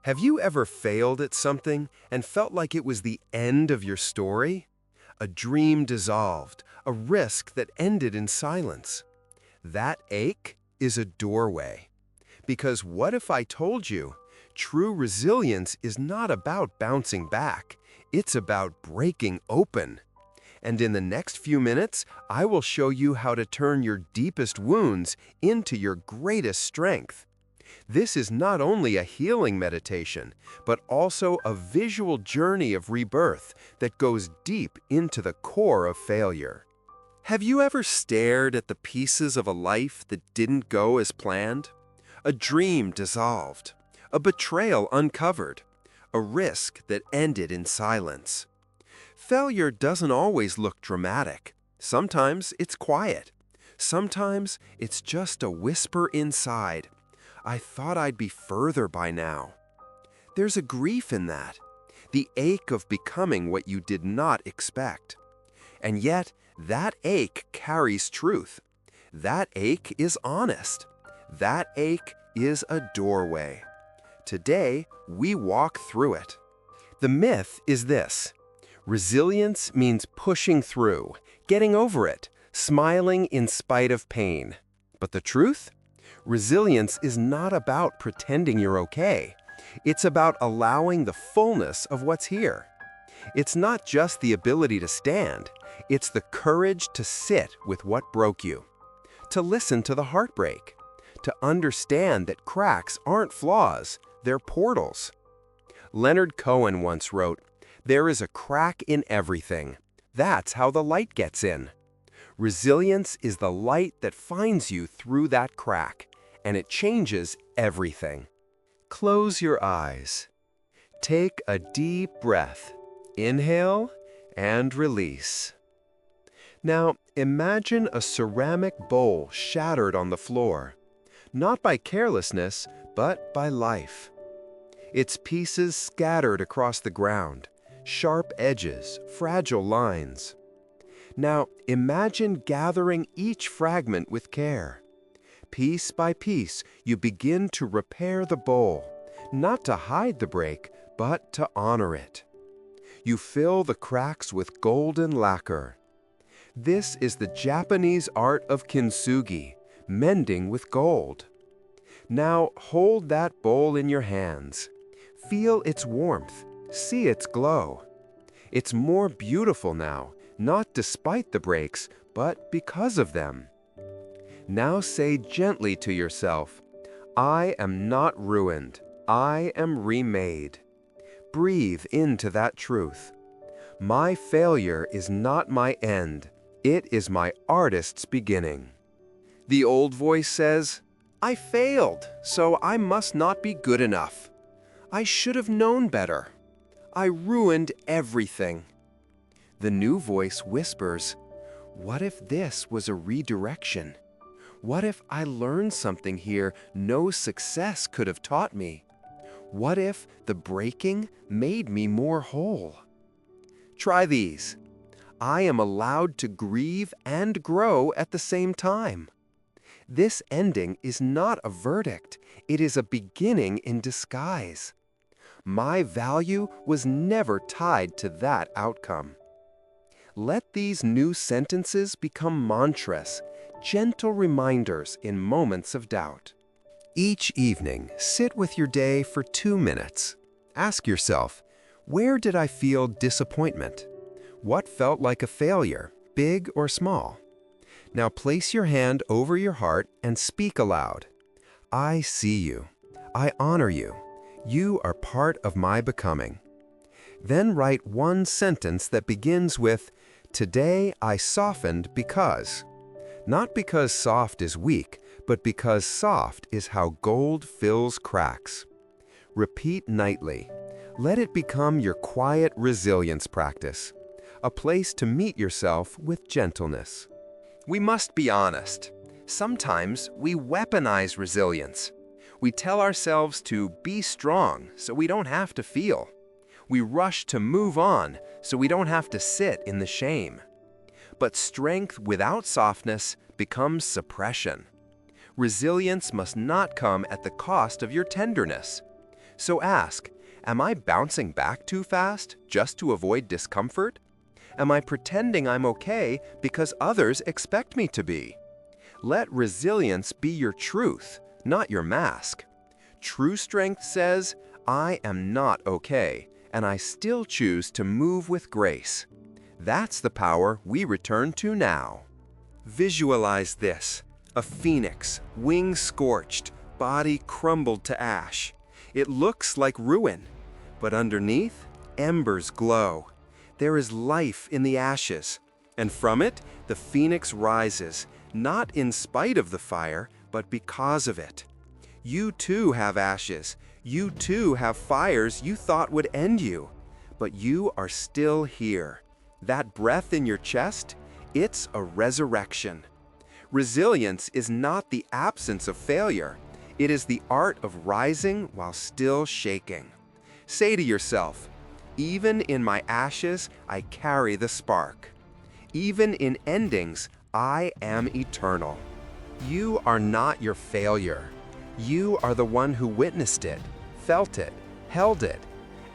Have you ever failed at something and felt like it was the end of your story? A dream dissolved, a risk that ended in silence. That ache is a doorway. Because what if I told you, true resilience is not about bouncing back, it's about breaking open. And in the next few minutes, I will show you how to turn your deepest wounds into your greatest strength. This is not only a healing meditation, but also a visual journey of rebirth that goes deep into the core of failure. Have you ever stared at the pieces of a life that didn't go as planned? A dream dissolved, a betrayal uncovered, a risk that ended in silence. Failure doesn't always look dramatic. Sometimes it's quiet. Sometimes it's just a whisper inside. I thought I'd be further by now. There's a grief in that, the ache of becoming what you did not expect. And yet, that ache carries truth. That ache is honest. That ache is a doorway. Today, we walk through it. The myth is this: resilience means pushing through, getting over it, smiling in spite of pain. But the truth? Resilience is not about pretending you're okay. It's about allowing the fullness of what's here. It's not just the ability to stand, it's the courage to sit with what broke you, to listen to the heartbreak, to understand that cracks aren't flaws, they're portals. Leonard Cohen once wrote, "There is a crack in everything. That's how the light gets in." Resilience is the light that finds you through that crack, and it changes everything. Close your eyes. Take a deep breath. Inhale and release. Now, imagine a ceramic bowl shattered on the floor, not by carelessness, but by life. Its pieces scattered across the ground, sharp edges, fragile lines. Now, imagine gathering each fragment with care. Piece by piece, you begin to repair the bowl, not to hide the break, but to honor it. You fill the cracks with golden lacquer. This is the Japanese art of Kintsugi, mending with gold. Now hold that bowl in your hands. Feel its warmth, see its glow. It's more beautiful now, not despite the breaks, but because of them. Now say gently to yourself, "I am not ruined, I am remade." Breathe into that truth. My failure is not my end, it is my artist's beginning. The old voice says, "I failed, so I must not be good enough. I should have known better. I ruined everything." The new voice whispers, "What if this was a redirection? What if I learned something here no success could have taught me? What if the breaking made me more whole?" Try these. I am allowed to grieve and grow at the same time. This ending is not a verdict, it is a beginning in disguise. My value was never tied to that outcome. Let these new sentences become mantras, gentle reminders in moments of doubt. Each evening, sit with your day for 2 minutes. Ask yourself, where did I feel disappointment? What felt like a failure, big or small? Now place your hand over your heart and speak aloud. I see you. I honor you. You are part of my becoming. Then write one sentence that begins with, "Today I softened because." Not because soft is weak, but because soft is how gold fills cracks. Repeat nightly. Let it become your quiet resilience practice, a place to meet yourself with gentleness. We must be honest. Sometimes we weaponize resilience. We tell ourselves to be strong so we don't have to feel. We rush to move on so we don't have to sit in the shame. But strength without softness becomes suppression. Resilience must not come at the cost of your tenderness. So ask, am I bouncing back too fast just to avoid discomfort? Am I pretending I'm okay because others expect me to be? Let resilience be your truth, not your mask. True strength says, I am not okay, and I still choose to move with grace. That's the power we return to now. Visualize this: a phoenix, wings scorched, body crumbled to ash. It looks like ruin, but underneath, embers glow. There is life in the ashes, and from it, the phoenix rises, not in spite of the fire, but because of it. You too have ashes. You too have fires you thought would end you, but you are still here. That breath in your chest, it's a resurrection. Resilience is not the absence of failure. It is the art of rising while still shaking. Say to yourself, even in my ashes, I carry the spark. Even in endings, I am eternal. You are not your failure. You are the one who witnessed it, felt it, held it,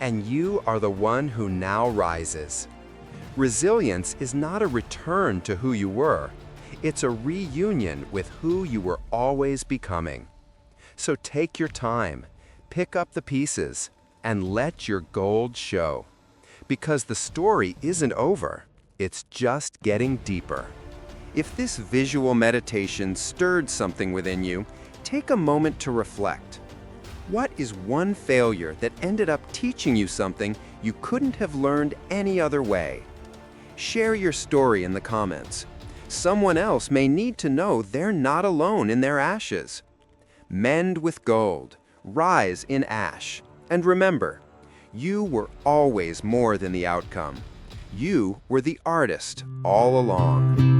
and you are the one who now rises. Resilience is not a return to who you were. It's a reunion with who you were always becoming. So take your time, pick up the pieces, and let your gold show. Because the story isn't over, it's just getting deeper. If this visual meditation stirred something within you, take a moment to reflect. What is one failure that ended up teaching you something you couldn't have learned any other way? Share your story in the comments. Someone else may need to know they're not alone in their ashes. Mend with gold, rise in ash, and remember, you were always more than the outcome. You were the artist all along.